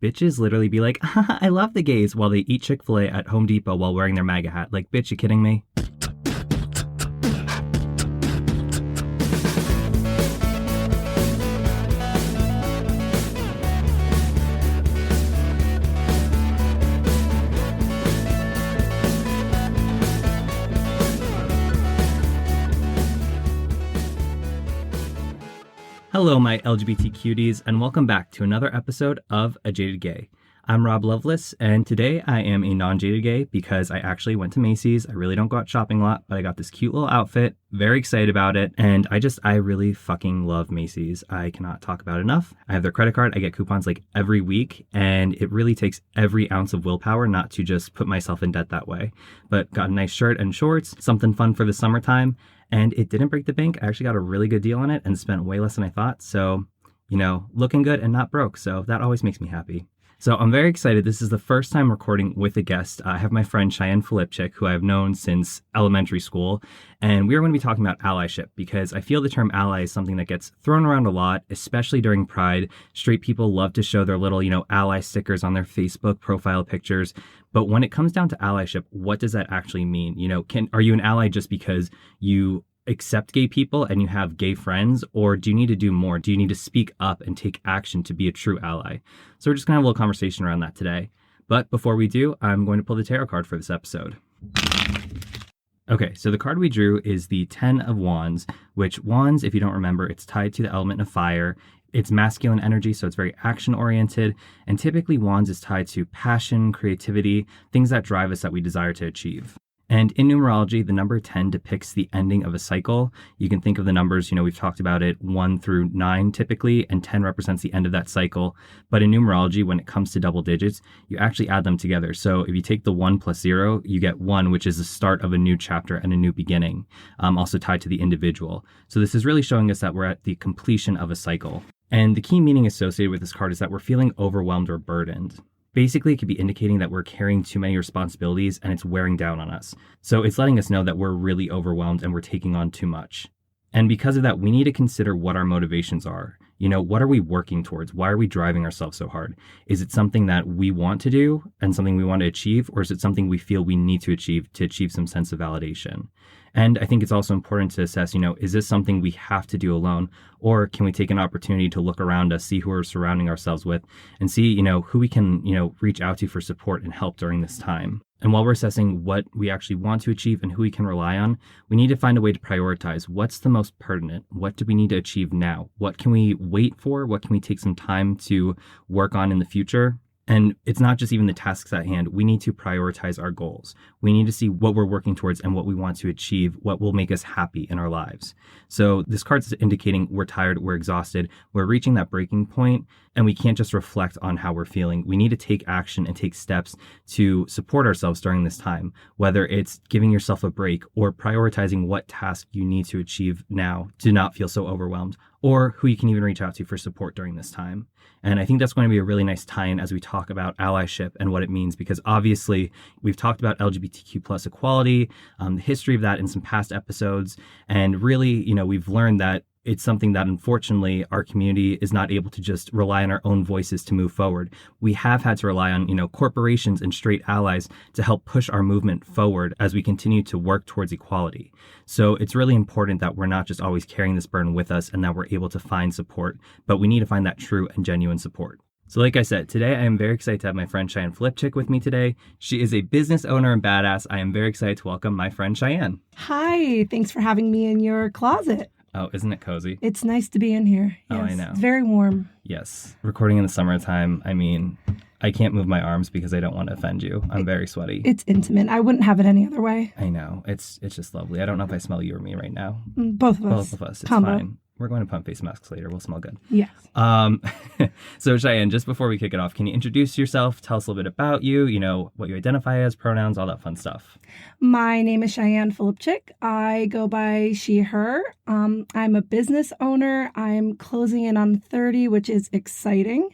bitches literally be like, I love the gays, while they eat Chick-fil-A at Home Depot while wearing their MAGA hat. Like, bitch, you kidding me? Hello, my LGBT cuties, and welcome back to another episode of A Jaded Gay. I'm Rob Lovelace, and today I am a non-jaded gay because I actually went to Macy's. I really don't go out shopping a lot, but I got this cute little outfit, very excited about it, and I really fucking love Macy's. I cannot talk about it enough. I have their credit card. I get coupons like every week, and it really takes every ounce of willpower not to just put myself in debt that way. But got a nice shirt and shorts, something fun for the summertime, and it didn't break the bank. I actually got a really good deal on it and spent way less than I thought. So, looking good and not broke. So that always makes me happy. So I'm very excited. This is the first time recording with a guest. I have my friend Cheyenne Filipczyk, who I've known since elementary school. And we are going to be talking about allyship because I feel the term ally is something that gets thrown around a lot, especially during Pride. Straight people love to show their little, ally stickers on their Facebook profile pictures. But when it comes down to allyship, what does that actually mean? Are you an ally just because you accept gay people and you have gay friends, or do you need to do more? Do you need to speak up and take action to be a true ally? So we're just going to have a little conversation around that today. But before we do, I'm going to pull the tarot card for this episode. Okay, so the card we drew is the 10 of Wands, which Wands, if you don't remember, it's tied to the element of fire. It's masculine energy, so it's very action-oriented, and typically Wands is tied to passion, creativity, things that drive us that we desire to achieve. And in numerology, the number 10 depicts the ending of a cycle. You can think of the numbers, we've talked about it, 1 through 9 typically, and 10 represents the end of that cycle. But in numerology, when it comes to double digits, you actually add them together. So if you take the 1 plus 0, you get 1, which is the start of a new chapter and a new beginning, also tied to the individual. So this is really showing us that we're at the completion of a cycle. And the key meaning associated with this card is that we're feeling overwhelmed or burdened. Basically, it could be indicating that we're carrying too many responsibilities and it's wearing down on us. So it's letting us know that we're really overwhelmed and we're taking on too much. And because of that, we need to consider what our motivations are. What are we working towards? Why are we driving ourselves so hard? Is it something that we want to do and something we want to achieve? Or is it something we feel we need to achieve some sense of validation? And I think it's also important to assess, is this something we have to do alone? Or can we take an opportunity to look around us, see who we're surrounding ourselves with, and see, who we can, reach out to for support and help during this time? And while we're assessing what we actually want to achieve and who we can rely on, we need to find a way to prioritize what's the most pertinent. What do we need to achieve now? What can we wait for? What can we take some time to work on in the future? And it's not just even the tasks at hand. We need to prioritize our goals. We need to see what we're working towards and what we want to achieve, what will make us happy in our lives. So this card's indicating we're tired, we're exhausted, we're reaching that breaking point, and we can't just reflect on how we're feeling. We need to take action and take steps to support ourselves during this time, whether it's giving yourself a break or prioritizing what task you need to achieve now to not feel so overwhelmed, or who you can even reach out to for support during this time. And I think that's going to be a really nice tie-in as we talk about allyship and what it means, because obviously we've talked about LGBTQ plus equality, the history of that in some past episodes. And really, we've learned that it's something that unfortunately our community is not able to just rely on our own voices to move forward. We have had to rely on, corporations and straight allies to help push our movement forward as we continue to work towards equality. So it's really important that we're not just always carrying this burden with us and that we're able to find support, but we need to find that true and genuine support. So like I said, today I am very excited to have my friend Cheyenne Filipczyk with me today. She is a business owner and badass. I am very excited to welcome my friend Cheyenne. Hi, thanks for having me in your closet. Oh, isn't it cozy? It's nice to be in here. Yes. Oh, I know. It's very warm. Yes. Recording in the summertime, I can't move my arms because I don't want to offend you. I'm very sweaty. It's intimate. I wouldn't have it any other way. I know. It's just lovely. I don't know if I smell you or me right now. Both of us. Both of us. It's Combo. Fine. We're going to pump face masks later. We'll smell good. Yes. So Cheyenne, just before we kick it off, can you introduce yourself? Tell us a little bit about you, what you identify as, pronouns, all that fun stuff. My name is Cheyenne Filipczyk. I go by she, her. I'm a business owner. I'm closing in on 30, which is exciting.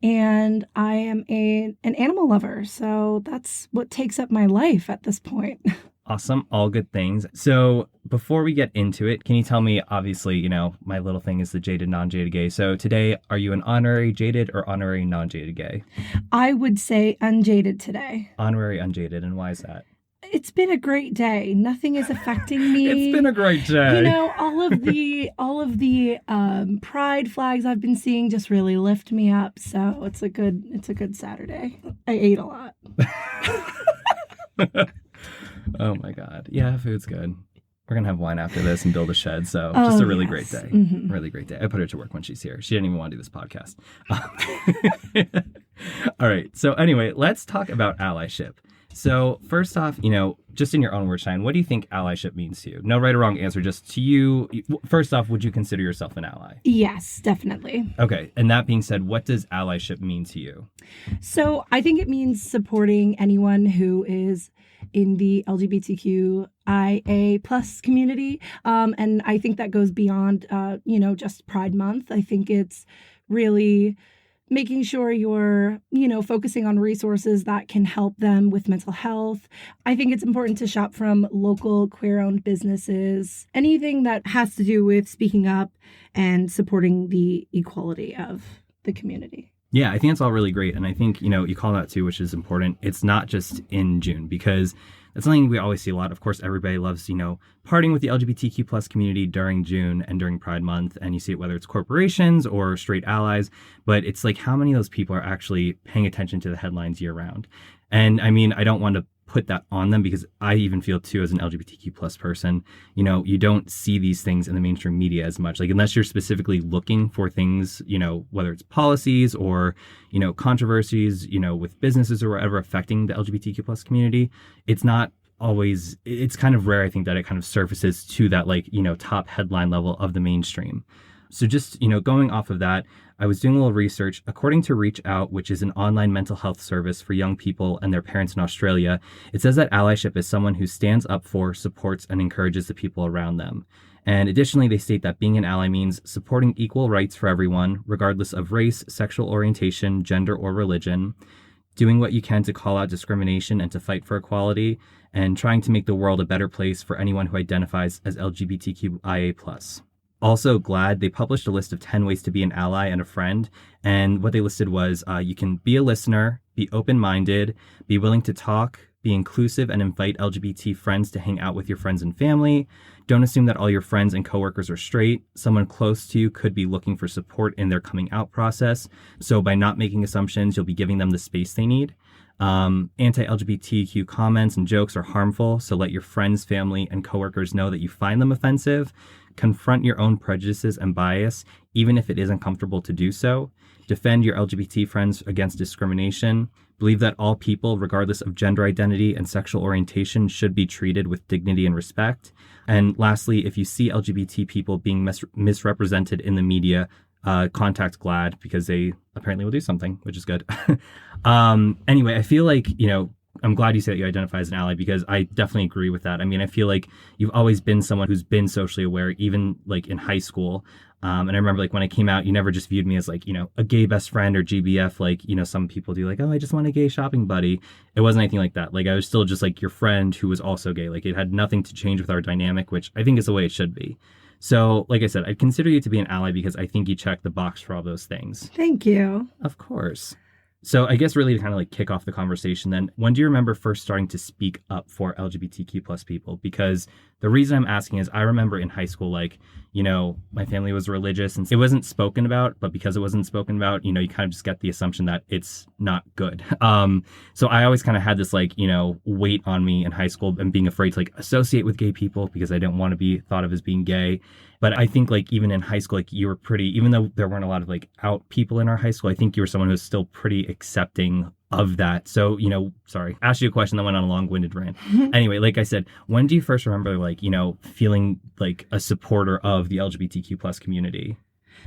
And I am an animal lover. So that's what takes up my life at this point. Awesome. All good things. So before we get into it, can you tell me, obviously, my little thing is the jaded, non-jaded gay. So today, are you an honorary jaded or honorary non-jaded gay? I would say unjaded today. Honorary unjaded. And why is that? It's been a great day. Nothing is affecting me. It's been a great day. All of the pride flags I've been seeing just really lift me up. So it's a good Saturday. I ate a lot. Oh my God. Yeah, food's good. We're going to have wine after this and build a shed. So just a really great day. Mm-hmm. Really great day. I put her to work when she's here. She didn't even want to do this podcast. All right. So anyway, let's talk about allyship. So first off, just in your own words, Cheyenne, what do you think allyship means to you? No right or wrong answer, just to you. First off, would you consider yourself an ally? Yes, definitely. Okay. And that being said, what does allyship mean to you? So I think it means supporting anyone who is in the LGBTQIA plus community. And I think that goes beyond, just Pride Month. I think it's really making sure you're, focusing on resources that can help them with mental health. I think it's important to shop from local queer-owned businesses, anything that has to do with speaking up and supporting the equality of the community. Yeah, I think it's all really great. And I think, you call that too, which is important. It's not just in June, because that's something we always see a lot. Of course, everybody loves, partying with the LGBTQ plus community during June and during Pride Month. And you see it whether it's corporations or straight allies. But it's like, how many of those people are actually paying attention to the headlines year round? And I mean, I don't want to put that on them, because I even feel too, as an LGBTQ plus person, you don't see these things in the mainstream media as much, like unless you're specifically looking for things, whether it's policies or, controversies, with businesses or whatever affecting the LGBTQ plus community. It's not always, it's kind of rare, I think, that it kind of surfaces to that, like, top headline level of the mainstream. So just, going off of that, I was doing a little research. According to Reach Out, which is an online mental health service for young people and their parents in Australia, it says that allyship is someone who stands up for, supports, and encourages the people around them. And additionally, they state that being an ally means supporting equal rights for everyone, regardless of race, sexual orientation, gender, or religion, doing what you can to call out discrimination and to fight for equality, and trying to make the world a better place for anyone who identifies as LGBTQIA+. Also, GLAAD, they published a list of 10 ways to be an ally and a friend. And what they listed was you can be a listener, be open-minded, be willing to talk, be inclusive, and invite LGBT friends to hang out with your friends and family. Don't assume that all your friends and coworkers are straight. Someone close to you could be looking for support in their coming out process. So by not making assumptions, you'll be giving them the space they need. Anti-LGBTQ comments and jokes are harmful, so let your friends, family, and coworkers know that you find them offensive. Confront your own prejudices and bias, even if it is uncomfortable to do so. Defend your LGBT friends against discrimination. Believe that all people, regardless of gender identity and sexual orientation, should be treated with dignity and respect. And lastly, if you see LGBT people being misrepresented in the media, contact GLAAD, because they apparently will do something, which is good. Anyway, I feel like, I'm glad you say that you identify as an ally, because I definitely agree with that. I mean, I feel like you've always been someone who's been socially aware, even like in high school. And I remember, like, when I came out, you never just viewed me as like, a gay best friend or GBF, like, some people do, like, oh, I just want a gay shopping buddy. It wasn't anything like that. Like, I was still just like your friend who was also gay. Like, it had nothing to change with our dynamic, which I think is the way it should be. So, like I said, I'd consider you to be an ally because I think you check the box for all those things. Thank you. Of course. So I guess really to kind of like kick off the conversation then, when do you remember first starting to speak up for LGBTQ plus people? Because the reason I'm asking is I remember in high school, like, my family was religious and it wasn't spoken about, but because it wasn't spoken about, you kind of just get the assumption that it's not good. So I always kind of had this like, weight on me in high school and being afraid to like associate with gay people because I didn't want to be thought of as being gay. But I think like even in high school, like you were pretty, even though there weren't a lot of like out people in our high school, I think you were someone who was still pretty accepting of that. So, sorry, asked you a question that went on a long-winded rant. Anyway, like I said, when do you first remember like, feeling like a supporter of the LGBTQ plus community?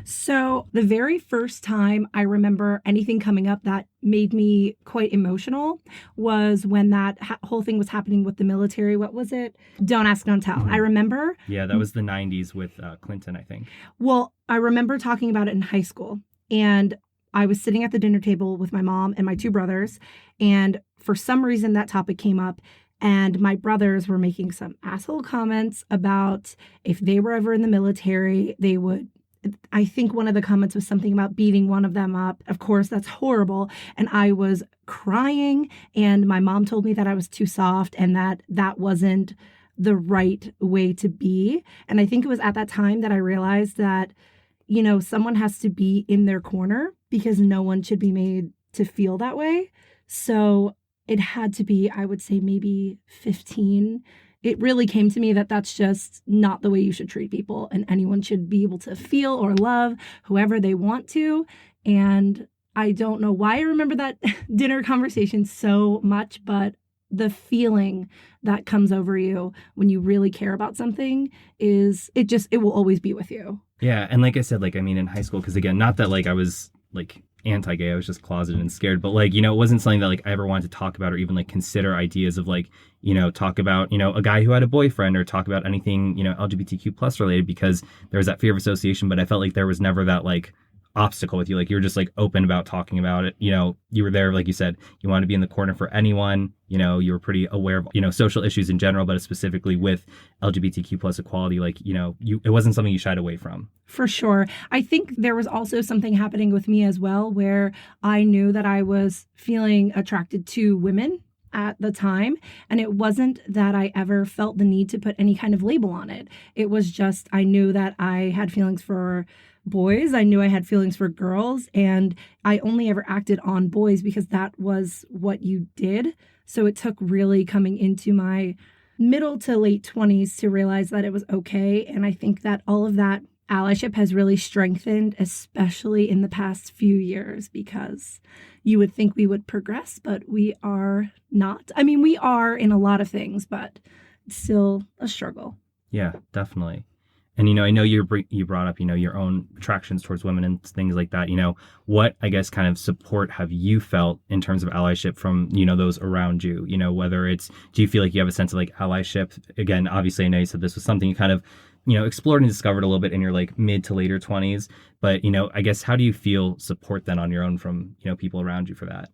So the very first time I remember anything coming up that made me quite emotional was when that whole thing was happening with the military. What was it? Don't ask, don't tell. I remember. Yeah, that was the 90s with Clinton, I think. Well, I remember talking about it in high school, and I was sitting at the dinner table with my mom and my two brothers, and for some reason that topic came up. And my brothers were making some asshole comments about if they were ever in the military, they would. I think one of the comments was something about beating one of them up. Of course, that's horrible. And I was crying, and my mom told me that I was too soft and that that wasn't the right way to be. And I think it was at that time that I realized that, someone has to be in their corner because no one should be made to feel that way. So it had to be, I would say, maybe 15. It really came to me that that's just not the way you should treat people, and anyone should be able to feel or love whoever they want to. And I don't know why I remember that dinner conversation so much, but the feeling that comes over you when you really care about something it will always be with you. Yeah. And like I said, in high school, because again, not that I was anti-gay, I was just closeted and scared, but it wasn't something that I ever wanted to talk about or even consider ideas of talk about a guy who had a boyfriend or talk about anything LGBTQ plus related, because there was that fear of association. But I felt like there was never that obstacle with you. You were just open about talking about it. You were there, like you said, you wanted to be in the corner for anyone. You were pretty aware of social issues in general, but specifically with LGBTQ plus equality, it wasn't something you shied away from. For sure. I think there was also something happening with me as well, where I knew that I was feeling attracted to women at the time. And it wasn't that I ever felt the need to put any kind of label on it. It was just, I knew that I had feelings for boys. I knew I had feelings for girls, and I only ever acted on boys because that was what you did. So it took really coming into my middle to late 20s to realize that it was okay. And I think that all of that allyship has really strengthened, especially in the past few years, because you would think we would progress, but we are not. I mean, we are in a lot of things, but it's still a struggle. Yeah, definitely. And, I know you brought up, your own attractions towards women and things like that. What, I guess, kind of support have you felt in terms of allyship from, those around you? Whether it's, do you feel like you have a sense of allyship? Again, obviously, I know you said this was something you kind of, explored and discovered a little bit in your mid to later 20s. But, I guess, how do you feel support then on your own from, people around you for that?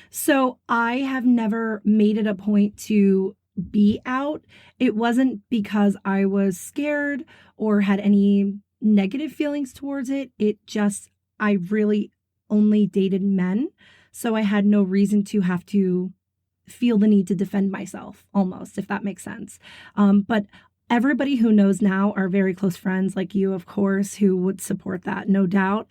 So I have never made it a point to be out. It wasn't because I was scared or had any negative feelings towards it. I really only dated men. So I had no reason to have to feel the need to defend myself, almost, if that makes sense. But everybody who knows now are very close friends, like you, of course, who would support that, no doubt.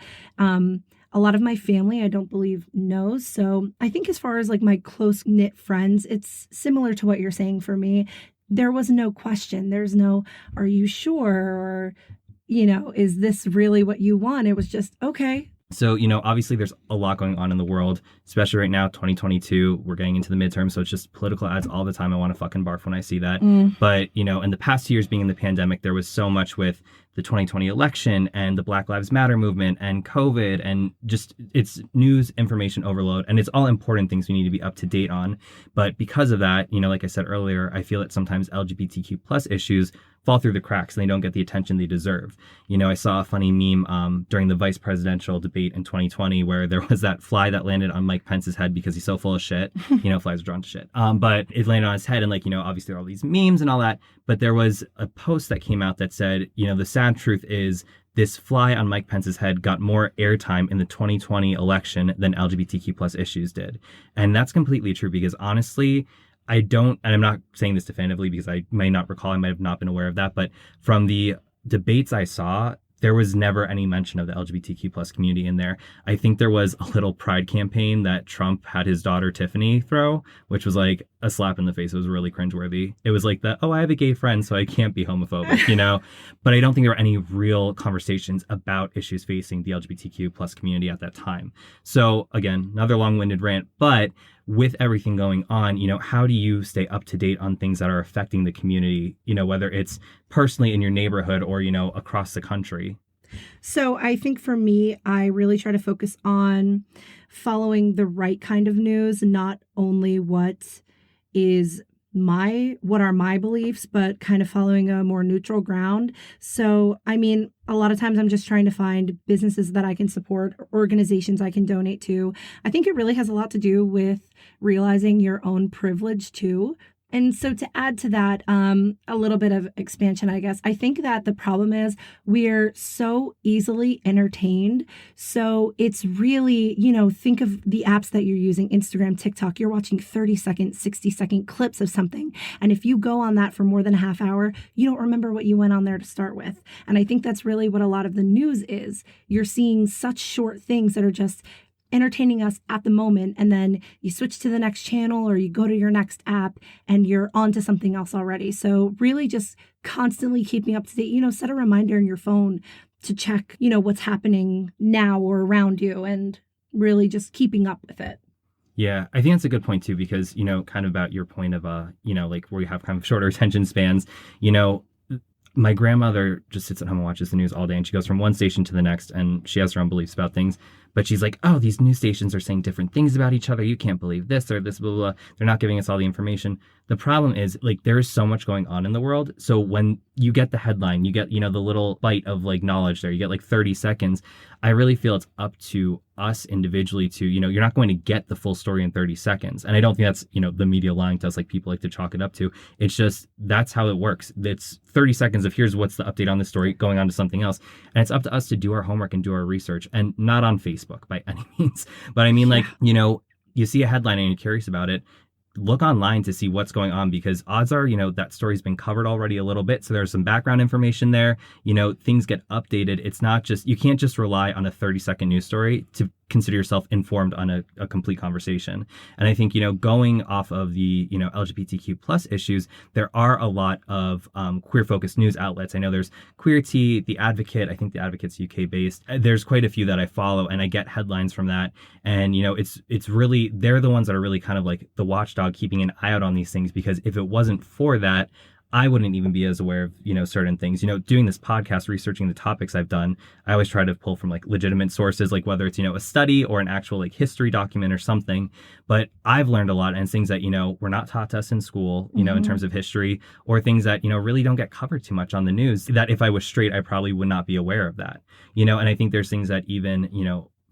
A lot of my family, I don't believe, knows. So I think as far as my close-knit friends, it's similar to what you're saying for me. There was no question. There's no, are you sure? Or, is this really what you want? It was just, okay. So, obviously there's a lot going on in the world, especially right now, 2022, we're getting into the midterm. So it's just political ads all the time. I want to fucking barf when I see that. But, in the past 2 years being in the pandemic, there was so much with the 2020 election and the Black Lives Matter movement and COVID, and just it's news information overload, and it's all important things we need to be up to date on. But because of that, like I said earlier, I feel that sometimes LGBTQ plus issues fall through the cracks and they don't get the attention they deserve. I saw a funny meme during the vice presidential debate in 2020 where there was that fly that landed on Mike Pence's head because he's so full of shit. Flies are drawn to shit. But it landed on his head, and obviously there are all these memes and all that. But there was a post that came out that said, the sad truth is this fly on Mike Pence's head got more airtime in the 2020 election than LGBTQ plus issues did. And that's completely true, because honestly, I don't, and I'm not saying this definitively because I may not recall, I might have not been aware of that, but from the debates I saw, there was never any mention of the LGBTQ plus community in there. I think there was a little pride campaign that Trump had his daughter Tiffany throw, which was a slap in the face. It was really cringeworthy. It was I have a gay friend, so I can't be homophobic, But I don't think there were any real conversations about issues facing the LGBTQ plus community at that time. So again, another long-winded rant, but with everything going on, how do you stay up to date on things that are affecting the community, whether it's personally in your neighborhood or, across the country? So I think for me, I really try to focus on following the right kind of news, not only what are my beliefs, but kind of following a more neutral ground. So, a lot of times I'm just trying to find businesses that I can support, organizations I can donate to. I think it really has a lot to do with realizing your own privilege too. And so to add to that, a little bit of expansion, I guess, I think that the problem is we're so easily entertained. So it's really, think of the apps that you're using, Instagram, TikTok, you're watching 30-second, 60-second clips of something. And if you go on that for more than a half hour, you don't remember what you went on there to start with. And I think that's really what a lot of the news is. You're seeing such short things that are just entertaining us at the moment, and then you switch to the next channel or you go to your next app and you're on to something else already. So really just constantly keeping up to date, set a reminder in your phone to check, what's happening now or around you, and really just keeping up with it. Yeah, I think that's a good point too, because, kind of about your point of, like where you have kind of shorter attention spans, my grandmother just sits at home and watches the news all day, and she goes from one station to the next, and she has her own beliefs about things. But she's like, oh, these news stations are saying different things about each other. You can't believe this or this, blah, blah, blah. They're not giving us all the information. The problem is, like, there is so much going on in the world. So when you get the headline, you get, the little bite of, like, knowledge there. You get, like, 30 seconds. I really feel it's up to us individually to, you're not going to get the full story in 30 seconds. And I don't think that's, the media lying to us like people like to chalk it up to. It's just, that's how it works. It's 30 seconds of here's what's the update on the story, going on to something else. And it's up to us to do our homework and do our research, and not on Facebook by any means. But I mean, like, you see a headline and you're curious about it, look online to see what's going on, because odds are, that story's been covered already a little bit. So there's some background information there, things get updated. It's not just, you can't just rely on a 30-second news story to consider yourself informed on a complete conversation. And I think, going off of the, LGBTQ plus issues, there are a lot of queer focused news outlets. I know there's Queer Tea, The Advocate. I think The Advocate's UK based. There's quite a few that I follow, and I get headlines from that. And, it's really, they're the ones that are really kind of like the watchdog, keeping an eye out on these things, because if it wasn't for that, I wouldn't even be as aware of, certain things. Doing this podcast, researching the topics I've done, I always try to pull from like legitimate sources, like whether it's, a study or an actual like history document or something. But I've learned a lot, and things that, were not taught to us in school, in terms of history, or things that, really don't get covered too much on the news, that if I was straight, I probably would not be aware of that, and I think there's things that even,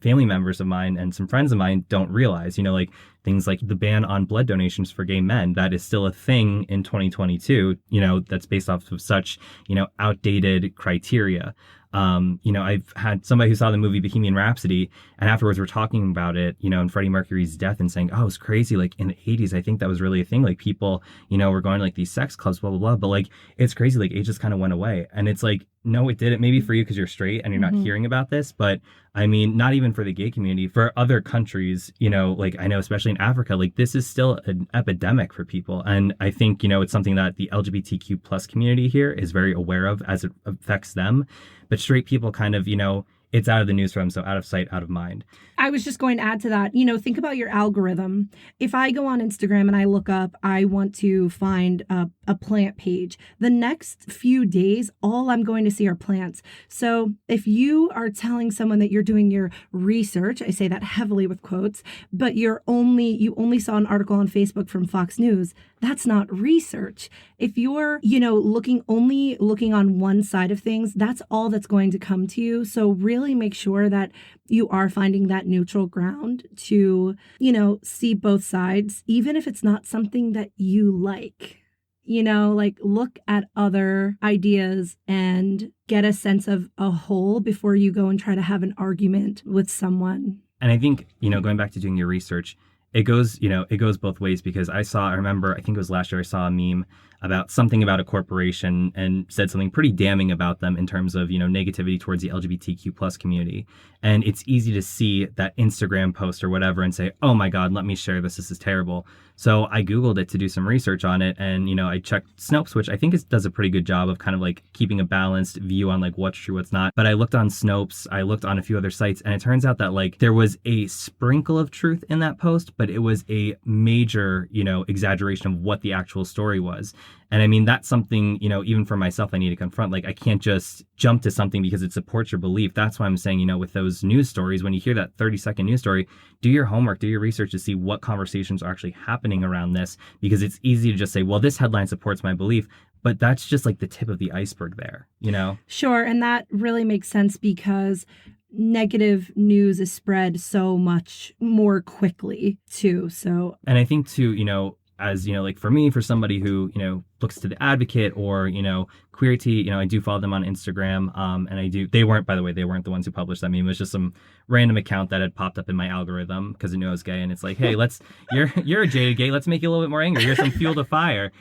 family members of mine and some friends of mine don't realize, like things like the ban on blood donations for gay men. That is still a thing in 2022, that's based off of such, outdated criteria. I've had somebody who saw the movie Bohemian Rhapsody, and afterwards we're talking about it, and Freddie Mercury's death, and saying, oh, it's crazy. Like in the 80s, I think that was really a thing. Like people, were going to like these sex clubs, blah, blah, blah. But like, it's crazy. Like it just kind of went away. And it's like, no, it didn't. Maybe for you because you're straight and you're not hearing about this. But I mean, not even for the gay community, for other countries, like I know, especially in Africa, like this is still an epidemic for people. And I think, it's something that the LGBTQ plus community here is very aware of as it affects them. But straight people kind of, it's out of the news for them. So out of sight, out of mind. I was just going to add to that, think about your algorithm. If I go on Instagram and I look up, I want to find a plant page, the next few days, all I'm going to see are plants. So if you are telling someone that you're doing your research, I say that heavily with quotes, but you only saw an article on Facebook from Fox News, that's not research. If you're, looking on one side of things, that's all that's going to come to you. So really make sure that you are finding that neutral ground to, see both sides, even if it's not something that you like. Like look at other ideas and get a sense of a whole before you go and try to have an argument with someone. And I think, going back to doing your research, it goes both ways, because I remember, I think it was last year, I saw a meme about something about a corporation and said something pretty damning about them in terms of, negativity towards the LGBTQ plus community. And it's easy to see that Instagram post or whatever and say, oh my God, let me share this. This is terrible. So I Googled it to do some research on it. And, I checked Snopes, which I think does a pretty good job of kind of like keeping a balanced view on like what's true, what's not. But I looked on Snopes, I looked on a few other sites, and it turns out that like there was a sprinkle of truth in that post, but it was a major, exaggeration of what the actual story was. And I mean, that's something, even for myself, I need to confront. Like, I can't just jump to something because it supports your belief. That's why I'm saying, with those news stories, when you hear that 30-second news story, do your homework, do your research to see what conversations are actually happening around this, because it's easy to just say, well, this headline supports my belief. But that's just like the tip of the iceberg there, Sure. And that really makes sense, because negative news is spread so much more quickly too. So, and I think too, as, like for me, for somebody who, looks to the Advocate or, Queerty, I do follow them on Instagram. And they weren't the ones who published that meme. It was just some random account that had popped up in my algorithm because it knew I was gay. And it's like, hey, you're a jaded gay. Let's make you a little bit more angry. Here's some fuel to fire.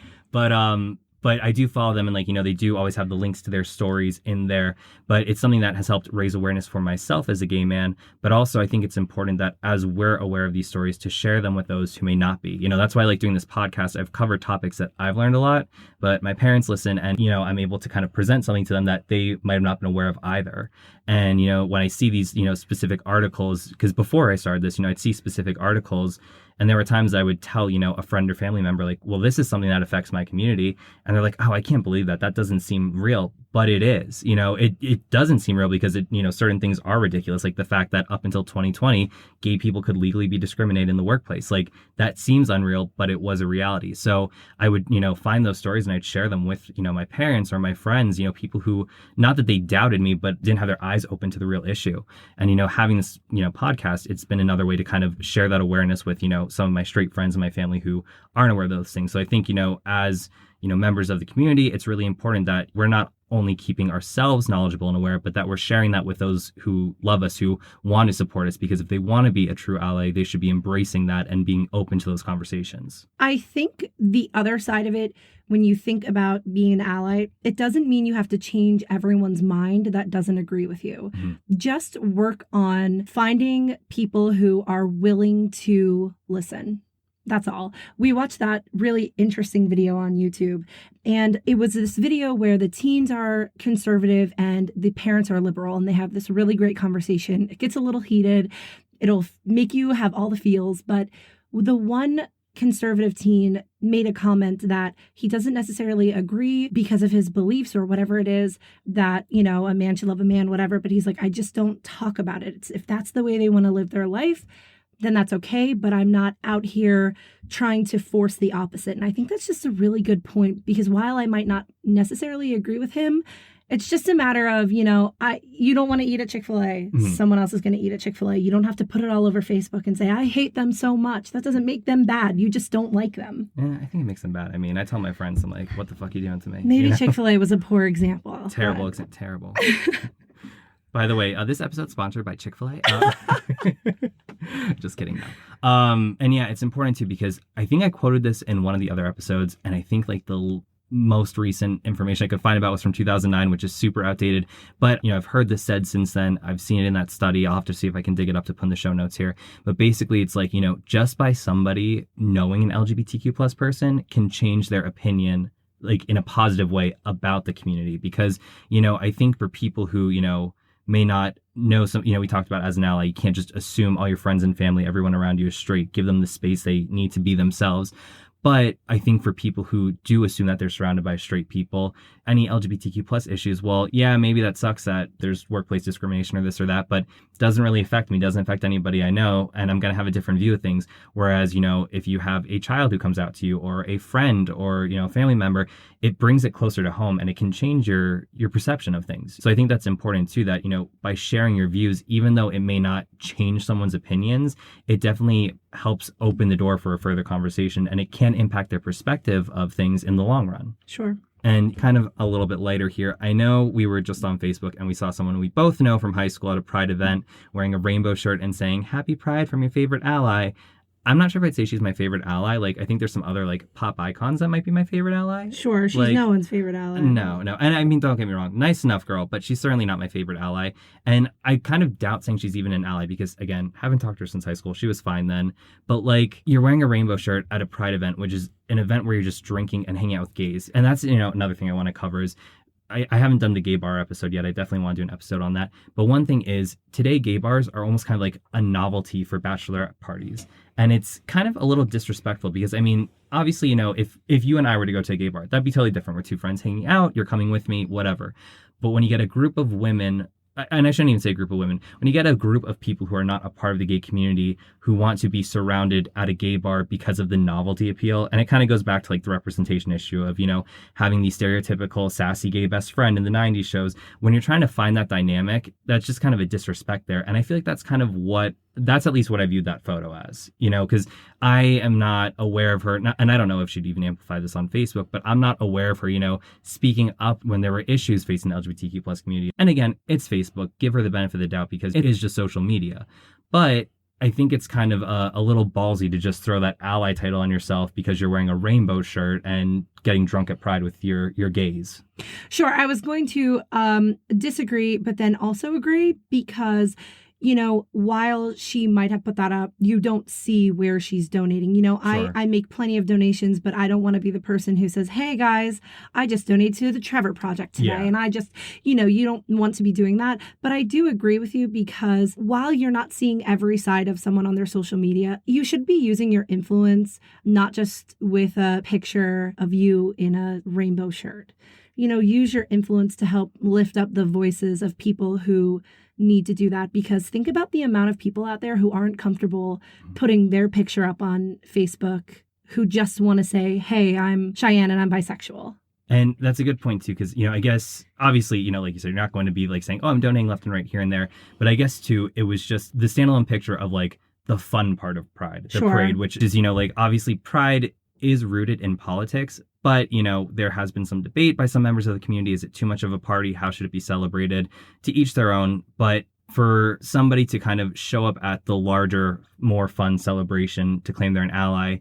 But I do follow them, and they do always have the links to their stories in there. But it's something that has helped raise awareness for myself as a gay man. But also I think it's important that as we're aware of these stories, to share them with those who may not be. That's why I like doing this podcast. I've covered topics that I've learned a lot, but my parents listen, and, I'm able to kind of present something to them that they might have not been aware of either. And, when I see these, specific articles, because before I started this, I'd see specific articles. And there were times I would tell, a friend or family member, like, well, this is something that affects my community. And they're like, oh, I can't believe that. That doesn't seem real. But it is. It doesn't seem real because certain things are ridiculous. Like the fact that up until 2020, gay people could legally be discriminated in the workplace. Like that seems unreal, but it was a reality. So I would, find those stories and I'd share them with, my parents or my friends, people who, not that they doubted me, but didn't have their eyes open to the real issue. And, having this, podcast, it's been another way to kind of share that awareness with, some of my straight friends and my family who aren't aware of those things. So I think, as, members of the community, it's really important that we're not only keeping ourselves knowledgeable and aware, but that we're sharing that with those who love us, who want to support us, because if they want to be a true ally, they should be embracing that and being open to those conversations. I think the other side of it, when you think about being an ally, it doesn't mean you have to change everyone's mind that doesn't agree with you. Mm-hmm. Just work on finding people who are willing to listen. That's all. We watched that really interesting video on YouTube, and it was this video where the teens are conservative and the parents are liberal, and they have this really great conversation. It gets a little heated. It'll make you have all the feels, but the one conservative teen made a comment that he doesn't necessarily agree because of his beliefs or whatever it is that, a man should love a man, whatever. But he's like, I just don't talk about it. If that's the way they want to live their life, then that's okay. But I'm not out here trying to force the opposite. And I think that's just a really good point, because while I might not necessarily agree with him, it's just a matter of, you don't want to eat at Chick-fil-A. Mm-hmm. Someone else is going to eat at Chick-fil-A. You don't have to put it all over Facebook and say, I hate them so much. That doesn't make them bad. You just don't like them. Yeah, I think it makes them bad. I mean, I tell my friends, I'm like, what the fuck are you doing to me? Maybe Chick-fil-A was a poor example. Terrible, terrible. By the way, this episode's sponsored by Chick-fil-A. Just kidding, though. And yeah, it's important too, because I think I quoted this in one of the other episodes, and I think the most recent information I could find about was from 2009, which is super outdated. But, I've heard this said since then. I've seen it in that study. I'll have to see if I can dig it up to put in the show notes here. But basically, it's like, just by somebody knowing an LGBTQ plus person can change their opinion, like in a positive way, about the community. Because, I think for people who, may not know some, we talked about as an ally, you can't just assume all your friends and family, everyone around you is straight. Give them the space they need to be themselves. But I think for people who do assume that they're surrounded by straight people, any LGBTQ plus issues, well, yeah, maybe that sucks that there's workplace discrimination or this or that, but it doesn't really affect me, doesn't affect anybody I know, and I'm going to have a different view of things. Whereas, if you have a child who comes out to you, or a friend, or, a family member, it brings it closer to home, and it can change your perception of things. So I think that's important too, that, by sharing your views, even though it may not change someone's opinions, it definitely helps open the door for a further conversation, and it can impact their perspective of things in the long run. Sure. And kind of a little bit later here, I know we were just on Facebook and we saw someone we both know from high school at a Pride event wearing a rainbow shirt and saying, "Happy Pride from your favorite ally." I'm not sure if I'd say she's my favorite ally. Like, I think there's some other, pop icons that might be my favorite ally. Sure, she's no one's favorite ally. No. And I mean, don't get me wrong. Nice enough girl, but she's certainly not my favorite ally. And I kind of doubt saying she's even an ally because, again, haven't talked to her since high school. She was fine then. But, you're wearing a rainbow shirt at a Pride event, which is an event where you're just drinking and hanging out with gays. And that's, another thing I want to cover is I haven't done the gay bar episode yet. I definitely want to do an episode on that. But one thing is, today gay bars are almost kind of like a novelty for bachelorette parties. And it's kind of a little disrespectful because, I mean, obviously, if you and I were to go to a gay bar, that'd be totally different. We're two friends hanging out, you're coming with me, whatever. But when you get a group of women, and I shouldn't even say a group of women, when you get a group of people who are not a part of the gay community who want to be surrounded at a gay bar because of the novelty appeal, and it kind of goes back to the representation issue of, having the stereotypical sassy gay best friend in the 90s shows, when you're trying to find that dynamic, that's just kind of a disrespect there. And I feel like that's kind of what that's at least what I viewed that photo as, because I am not aware of her, and I don't know if she'd even amplify this on Facebook, but I'm not aware of her, speaking up when there were issues facing the LGBTQ plus community. And again, it's Facebook. Give her the benefit of the doubt because it is just social media. But I think it's kind of a little ballsy to just throw that ally title on yourself because you're wearing a rainbow shirt and getting drunk at Pride with your gays. Sure. I was going to disagree, but then also agree because, while she might have put that up, you don't see where she's donating. Sure. I make plenty of donations, but I don't want to be the person who says, hey, guys, I just donated to the Trevor Project today. Yeah. And I just, you don't want to be doing that. But I do agree with you because while you're not seeing every side of someone on their social media, you should be using your influence, not just with a picture of you in a rainbow shirt. Use your influence to help lift up the voices of people who need to do that, because think about the amount of people out there who aren't comfortable putting their picture up on Facebook, who just want to say, hey, I'm Cheyenne and I'm bisexual. And that's a good point too, because, I guess, obviously, like you said, you're not going to be like saying, oh, I'm donating left and right here and there. But I guess too, it was just the standalone picture of like the fun part of Pride, the parade, which is, obviously Pride is rooted in politics. But, there has been some debate by some members of the community. Is it too much of a party? How should it be celebrated? To each their own. But for somebody to kind of show up at the larger, more fun celebration to claim they're an ally,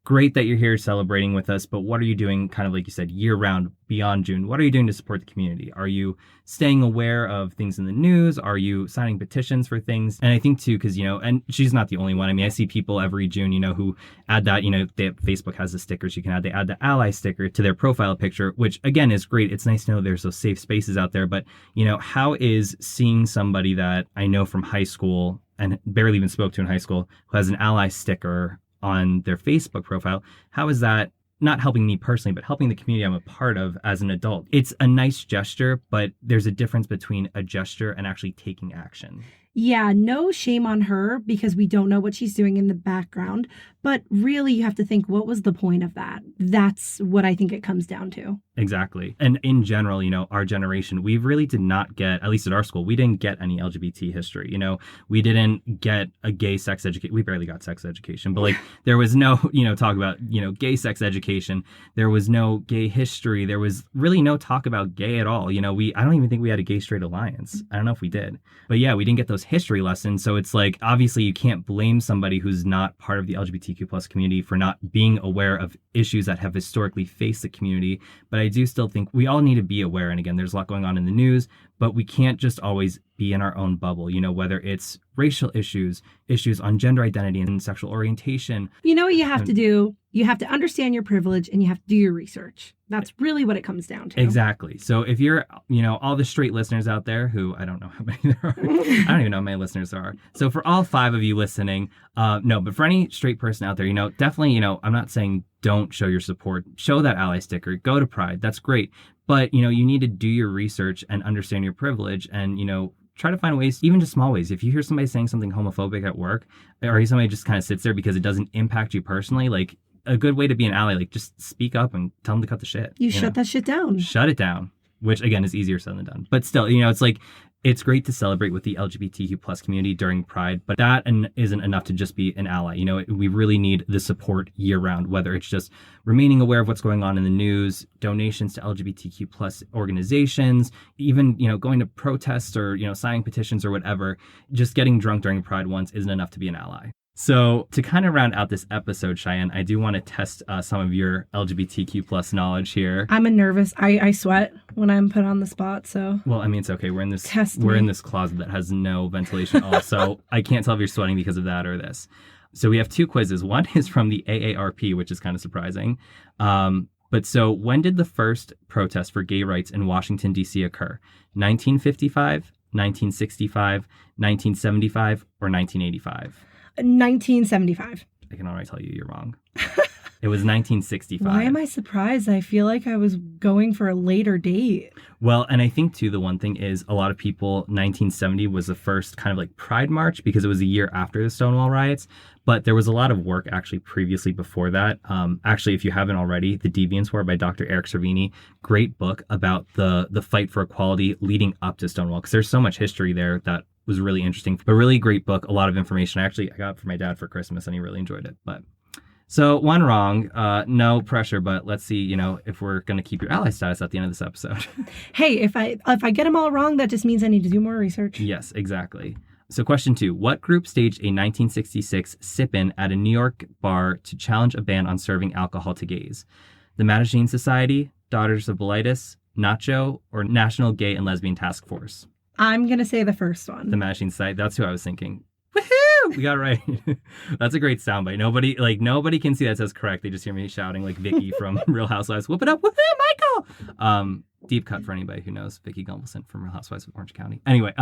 great that you're here celebrating with us, but what are you doing, kind of like you said, year round, beyond June? What are you doing to support the community? Are you staying aware of things in the news? Are you signing petitions for things? And I think too, because, and she's not the only one. I mean, I see people every June, who add that, Facebook has the stickers you can add. They add the ally sticker to their profile picture, which again is great. It's nice to know there's those safe spaces out there. But, how is seeing somebody that I know from high school and barely even spoke to in high school who has an ally sticker on their Facebook profile, how is that not helping me personally, but helping the community I'm a part of as an adult? It's a nice gesture, but there's a difference between a gesture and actually taking action. Yeah, no shame on her because we don't know what she's doing in the background. But really, you have to think, what was the point of that? That's what I think it comes down to. Exactly. And in general, our generation, we really did not get, at least at our school, we didn't get any LGBT history. We didn't get a gay sex education. We barely got sex education, but there was no, talk about, gay sex education. There was no gay history. There was really no talk about gay at all. I don't even think we had a gay straight alliance. I don't know if we did, but yeah, we didn't get those history lessons. So it's like, obviously you can't blame somebody who's not part of the LGBTQ plus community for not being aware of issues that have historically faced the community. But I do still think we all need to be aware. And again, there's a lot going on in the news, but we can't just always be in our own bubble, whether it's racial issues on gender identity and sexual orientation. You know what you have to do? You have to understand your privilege and you have to do your research. That's really what it comes down to. Exactly. So if you're, all the straight listeners out there who, I don't know how many there are. I don't even know how many listeners there are. So for all 5 of you listening, no, but for any straight person out there, definitely, I'm not saying don't show your support. Show that ally sticker. Go to Pride. That's great. But, you need to do your research and understand your privilege and, try to find ways, even just small ways. If you hear somebody saying something homophobic at work, or somebody just kind of sits there because it doesn't impact you personally, a good way to be an ally, just speak up and tell them to cut the shit. You shut that shit down. Shut it down. Which again is easier said than done. But still, it's great to celebrate with the LGBTQ plus community during Pride, but that isn't enough to just be an ally. We really need the support year round, whether it's just remaining aware of what's going on in the news, donations to LGBTQ plus organizations, even, going to protests or, signing petitions or whatever. Just getting drunk during Pride once isn't enough to be an ally. So to kind of round out this episode, Cheyenne, I do want to test some of your LGBTQ plus knowledge here. I'm nervous. I sweat when I'm put on the spot. So well, I mean, it's okay. We're in this closet that has no ventilation at all, so I can't tell if you're sweating because of that or this. So we have 2 quizzes. One is from the AARP, which is kind of surprising. But so when did the first protest for gay rights in Washington, D.C. occur? 1955, 1965, 1975, or 1985? 1975. I can already tell you you're wrong. It was 1965. Why am I surprised? I feel like I was going for a later date. Well, and I think, too, the one thing is a lot of people, 1970 was the first kind of Pride March because it was a year after the Stonewall riots. But there was a lot of work actually previously before that. Actually, if you haven't already, The Deviants War by Dr. Eric Servini, great book about the fight for equality leading up to Stonewall, because there's so much history there that was really interesting. A really great book, a lot of information. I got it for my dad for Christmas and he really enjoyed it. But so one wrong, no pressure, but let's see, if we're going to keep your ally status at the end of this episode. Hey, if I get them all wrong, that just means I need to do more research. Yes, exactly. So question 2, what group staged a 1966 sip-in at a New York bar to challenge a ban on serving alcohol to gays? The Mattachine Society, Daughters of Bilitis, Nacho, or National Gay and Lesbian Task Force? I'm going to say the first one. The Mattachine Society, that's who I was thinking. Woohoo! We got it right. That's a great soundbite. Nobody can see that says correct. They just hear me shouting like Vicky from Real Housewives. Whoop it up, woohoo, Michael! Deep cut for anybody who knows Vicky Gunvalson from Real Housewives of Orange County. Anyway,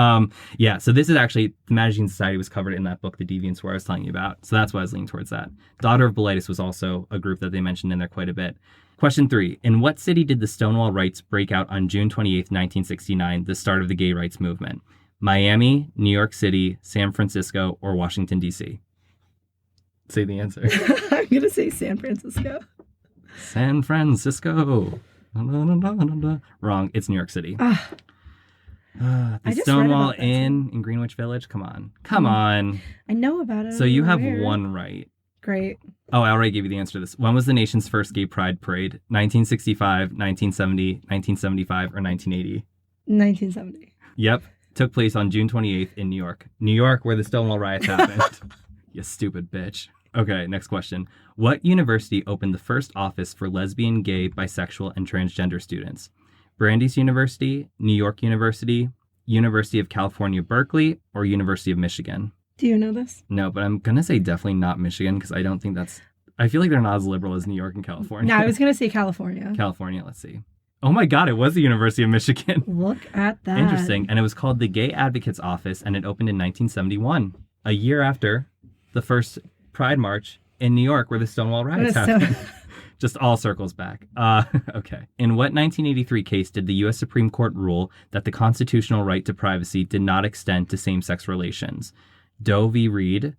yeah, so this is actually, the Mattachine Society was covered in that book, The Deviants, where I was telling you about. So that's why I was leaning towards that. Daughter of Bilitis was also a group that they mentioned in there quite a bit. Question 3, in what city did the Stonewall Riots break out on June 28th, 1969, the start of the gay rights movement? Miami, New York City, San Francisco, or Washington, D.C.? Say the answer. I'm going to say San Francisco. San Francisco. Wrong. It's New York City. The Stonewall Inn in Greenwich Village. Come on. I know about it. So you have one right. Great. Oh, I already gave you the answer to this. When was the nation's first gay pride parade? 1965, 1970, 1975, or 1980? 1970. Yep. Took place on June 28th in New York. New York, where the Stonewall riots happened. You stupid bitch. Okay, next question. What university opened the first office for lesbian, gay, bisexual, and transgender students? Brandeis University, New York University, University of California, Berkeley, or University of Michigan? Do you know this? No, but I'm going to say definitely not Michigan because I don't think that's... I feel like they're not as liberal as New York and California. No, I was going to say California. California, let's see. Oh my God, it was the University of Michigan. Look at that. Interesting. And it was called the Gay Advocates Office, and it opened in 1971, a year after the first Pride March in New York where the Stonewall riots happened. Just all circles back. Okay. In what 1983 case did the U.S. Supreme Court rule that the constitutional right to privacy did not extend to same-sex relations? Doe v. Reed,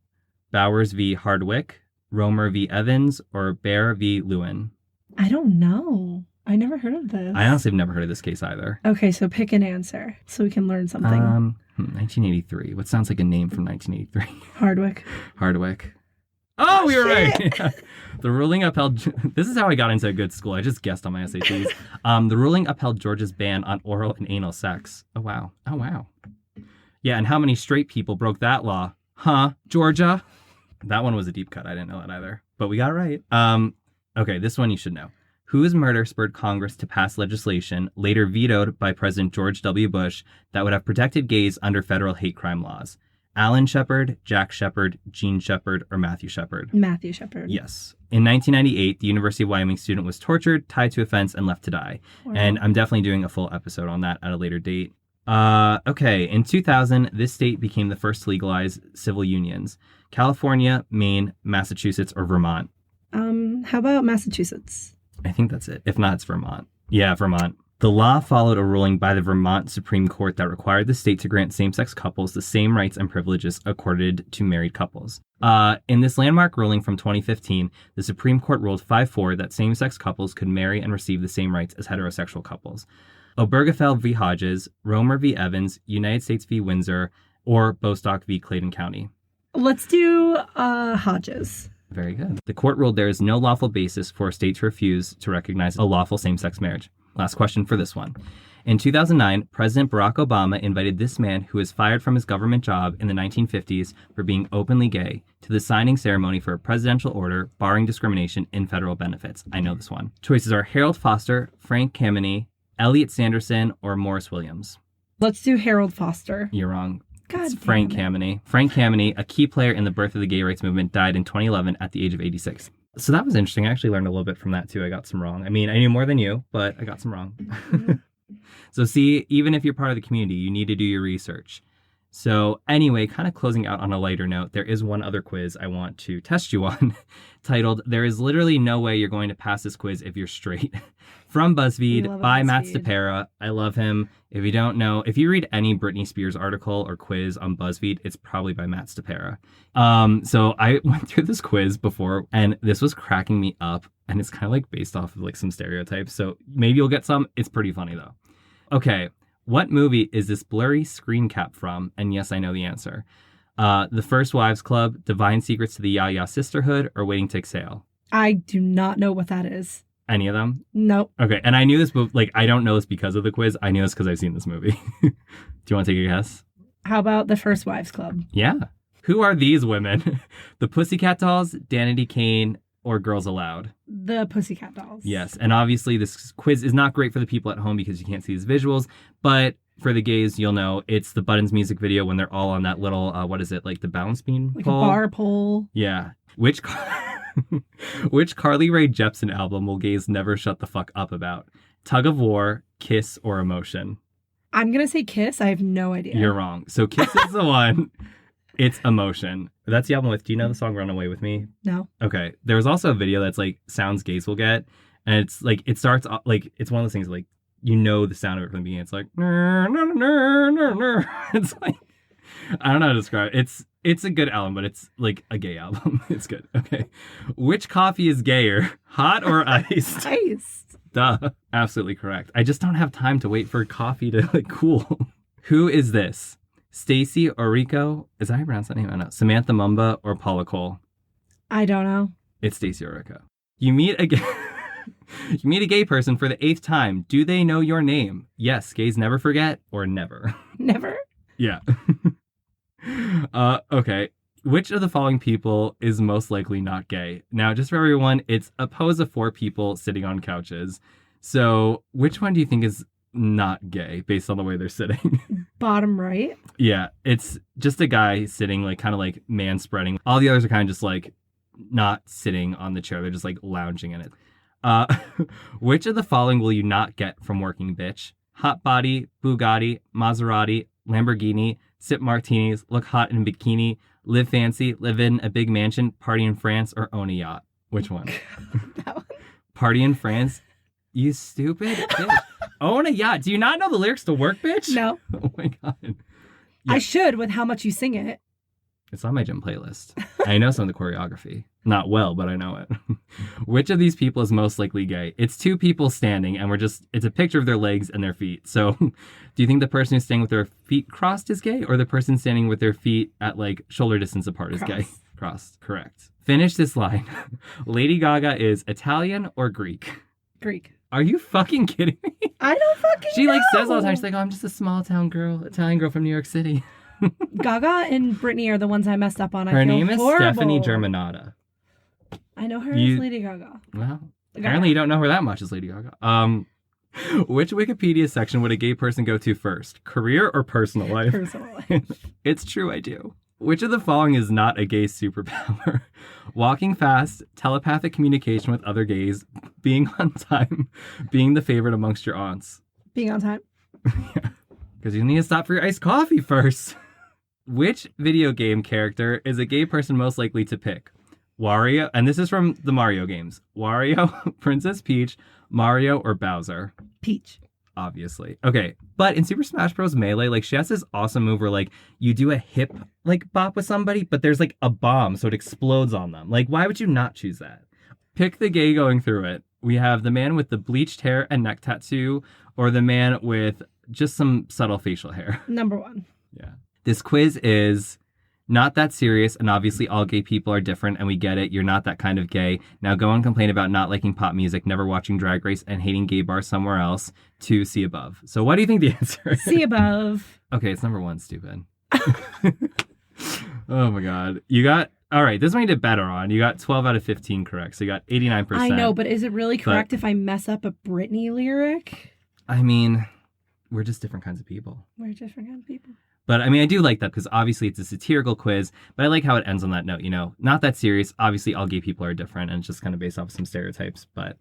Bowers v. Hardwick, Romer v. Evans, or Bear v. Lewin? I don't know. I never heard of this. I honestly have never heard of this case either. Okay, so pick an answer so we can learn something. 1983. What sounds like a name from 1983? Hardwick. Oh, we were right. The ruling upheld... This is how I got into a good school. I just guessed on my SATs. The ruling upheld Georgia's ban on oral and anal sex. Oh, wow. Yeah, and how many straight people broke that law? Huh, Georgia? That one was a deep cut. I didn't know that either. But we got it right. Okay, this one you should know. Whose murder spurred Congress to pass legislation, later vetoed by President George W. Bush, that would have protected gays under federal hate crime laws? Alan Shepard, Jack Shepard, Gene Shepard, or Matthew Shepard? Matthew Shepard. Yes. In 1998, the University of Wyoming student was tortured, tied to a fence, and left to die. Wow. And I'm definitely doing a full episode on that at a later date. Okay. In 2000, this state became the first to legalize civil unions. California, Maine, Massachusetts, or Vermont? How about Massachusetts? I think that's it. If not, it's Vermont. Yeah, Vermont. The law followed a ruling by the Vermont Supreme Court that required the state to grant same-sex couples the same rights and privileges accorded to married couples. In this landmark ruling from 2015, the Supreme Court ruled 5-4 that same-sex couples could marry and receive the same rights as heterosexual couples. Obergefell v. Hodges, Romer v. Evans, United States v. Windsor, or Bostock v. Clayton County? Let's do Hodges. Very good. The court ruled there is no lawful basis for a state to refuse to recognize a lawful same-sex marriage. Last question for this one. In 2009, President Barack Obama invited this man who was fired from his government job in the 1950s for being openly gay to the signing ceremony for a presidential order barring discrimination in federal benefits. I know this one. Choices are Harold Foster, Frank Kameny, Elliot Sanderson, or Morris Williams. Let's do Harold Foster. You're wrong. God, it's Frank Kameny. Frank Kameny, a key player in the birth of the gay rights movement, died in 2011 at the age of 86. So that was interesting. I actually learned a little bit from that too. I got some wrong. I mean, I knew more than you, but I got some wrong. So see, even if you're part of the community, you need to do your research. So anyway, kind of closing out on a lighter note, there is one other quiz I want to test you on titled, "There is literally no way you're going to pass this quiz if you're straight." From BuzzFeed by Matt Stapera. I love him. If you don't know, if you read any Britney Spears article or quiz on BuzzFeed, it's probably by Matt Stapera. So I went through this quiz before, and this was cracking me up. And it's kind of like based off of like some stereotypes. So maybe you'll get some. It's pretty funny though. Okay. What movie is this blurry screen cap from? And yes, I know the answer. The First Wives Club, Divine Secrets to the Ya Sisterhood, or Waiting to Exhale? I do not know what that is. Any of them? Nope. Okay, and I knew this, but like I don't know this because of the quiz. I knew this because I've seen this movie. Do you want to take a guess? How about The First Wives Club? Yeah. Who are these women? The Pussycat Dolls, Danity Kane, or Girls Aloud? The Pussycat Dolls. Yes, and obviously this quiz is not great for the people at home because you can't see these visuals, but for the gays, you'll know it's the Buttons music video when they're all on that little, what is it, like the balance beam like pole? A bar pole. Yeah. Which Carly Rae Jepsen album will gays never shut the fuck up about? Tug of War, Kiss, or Emotion? I'm going to say Kiss. I have no idea. You're wrong. So Kiss is the one. It's Emotion. That's the album with, do you know the song Run Away With Me? No. Okay. There was also a video that's like sounds gays will get. And it's like, it starts like, it's one of those things like, you know the sound of it from the beginning. It's like, it's like, I don't know how to describe it. It's a good album, but it's like a gay album. It's good. Okay. Which coffee is gayer, hot or iced? Iced. Duh. Absolutely correct. I just don't have time to wait for coffee to like cool. Who is this? Stacy Orico? Is that how you pronounce that name? I don't know. Samantha Mumba or Paula Cole? I don't know. It's Stacy Orico. You meet a gay person for the 8th time. Do they know your name? Yes, gays never forget or never. Never? Yeah. Okay. Which of the following people is most likely not gay? Now, just for everyone, it's a pose of 4 people sitting on couches. So which one do you think is not gay based on the way they're sitting? Bottom right? Yeah. It's just a guy sitting like kind of like man spreading. All the others are kind of just like not sitting on the chair. They're just like lounging in it. Which of the following will you not get from working, bitch? Hot body, Bugatti, Maserati, Lamborghini, sip martinis, look hot in a bikini, live fancy, live in a big mansion, party in France, or own a yacht? Which one? That one. Party in France? You stupid bitch. Own a yacht. Do you not know the lyrics to Work, bitch? No. Oh my God. Yeah. I should with how much you sing it. It's on my gym playlist. I know some of the choreography. Not well, but I know it. Which of these people is most likely gay? It's 2 people standing, and it's a picture of their legs and their feet. So do you think the person who's standing with their feet crossed is gay, or the person standing with their feet at like shoulder distance apart is gay? Crossed. Correct. Finish this line. Lady Gaga is Italian or Greek? Greek. Are you fucking kidding me? I don't fucking know. She like says all the time, she's like, oh, I'm just a small town girl, Italian girl from New York City. Gaga and Britney are the ones I messed up on. Her name is horrible. Stephanie Germanotta. I know her as Lady Gaga. Well, apparently you don't know her that much as Lady Gaga. Which Wikipedia section would a gay person go to first? Career or personal life? Personal life. It's true, I do. Which of the following is not a gay superpower? Walking fast, telepathic communication with other gays, being on time, being the favorite amongst your aunts. Being on time. Yeah. Because you need to stop for your iced coffee first. Which video game character is a gay person most likely to pick? Wario, and this is from the Mario games. Wario, Princess Peach, Mario, or Bowser? Peach. Obviously. Okay, but in Super Smash Bros. Melee, like she has this awesome move where like you do a hip like bop with somebody, but there's like a bomb, so it explodes on them. Like, why would you not choose that? Pick the gay going through it. We have the man with the bleached hair and neck tattoo, or the man with just some subtle facial hair. Number 1. Yeah. This quiz is not that serious, and obviously all gay people are different, and we get it. You're not that kind of gay. Now go and complain about not liking pop music, never watching Drag Race, and hating gay bars somewhere else to see above. So what do you think the answer is? See above. Okay, it's number 1, stupid. Oh my God. You got, all right, this one you did better on. You got 12 out of 15 correct, so you got 89%. I know, but is it really correct if I mess up a Britney lyric? I mean, we're just different kinds of people. We're different kinds of people. But I mean, I do like that because obviously it's a satirical quiz, but I like how it ends on that note, you know, not that serious. Obviously, all gay people are different and it's just kind of based off of some stereotypes. But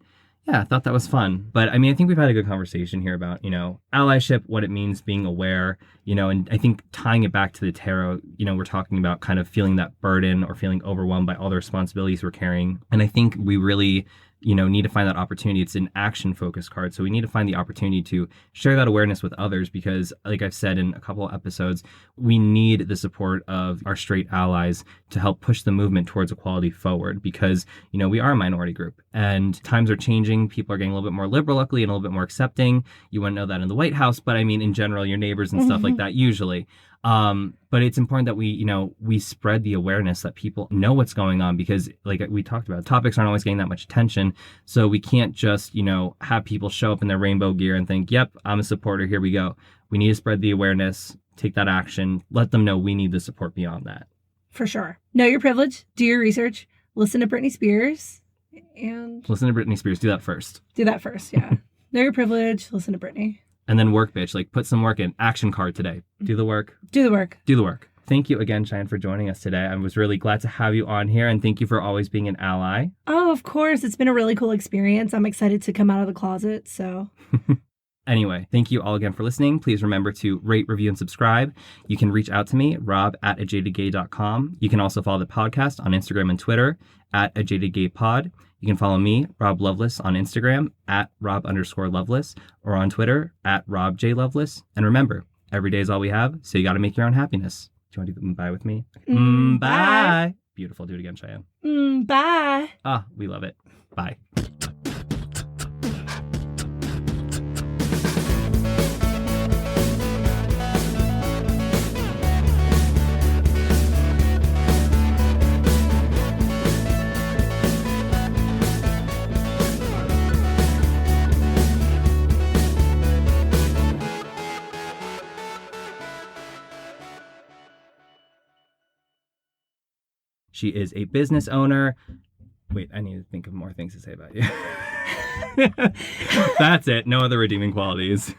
yeah, I thought that was fun. But I mean, I think we've had a good conversation here about, you know, allyship, what it means, being aware, you know, and I think tying it back to the tarot, you know, we're talking about kind of feeling that burden or feeling overwhelmed by all the responsibilities we're carrying. And I think we really need to find that opportunity. It's an action focused card. So we need to find the opportunity to share that awareness with others because, like I've said in a couple of episodes, we need the support of our straight allies to help push the movement towards equality forward because, we are a minority group and times are changing. People are getting a little bit more liberal, luckily, and a little bit more accepting. You wouldn't know that in the White House, but I mean, in general, your neighbors and stuff like that, usually. But it's important that we spread the awareness that people know what's going on because like we talked about, topics aren't always getting that much attention. So we can't just, have people show up in their rainbow gear and think, yep, I'm a supporter. Here we go. We need to spread the awareness, take that action, let them know we need the support beyond that. For sure. Know your privilege, do your research, listen to Britney Spears and listen to Britney Spears. Do that first. Yeah. Know your privilege, listen to Britney. And then work, bitch. Like, put some work in. Action card today. Do the work. Do the work. Do the work. Thank you again, Cheyenne, for joining us today. I was really glad to have you on here, and thank you for always being an ally. Oh, of course. It's been a really cool experience. I'm excited to come out of the closet, so... Anyway, thank you all again for listening. Please remember to rate, review, and subscribe. You can reach out to me, rob@ajadedgay.com. You can also follow the podcast on Instagram and Twitter @ajadedgaypod. You can follow me, Rob Loveless, on Instagram @Rob_Loveless or on Twitter @RobJLoveless. And remember, every day is all we have, so you got to make your own happiness. Do you want to do the bye with me? Bye. Bye. Beautiful. Do it again, Cheyenne. Bye. Ah, we love it. Bye. She is a business owner. Wait, I need to think of more things to say about you. That's it. No other redeeming qualities.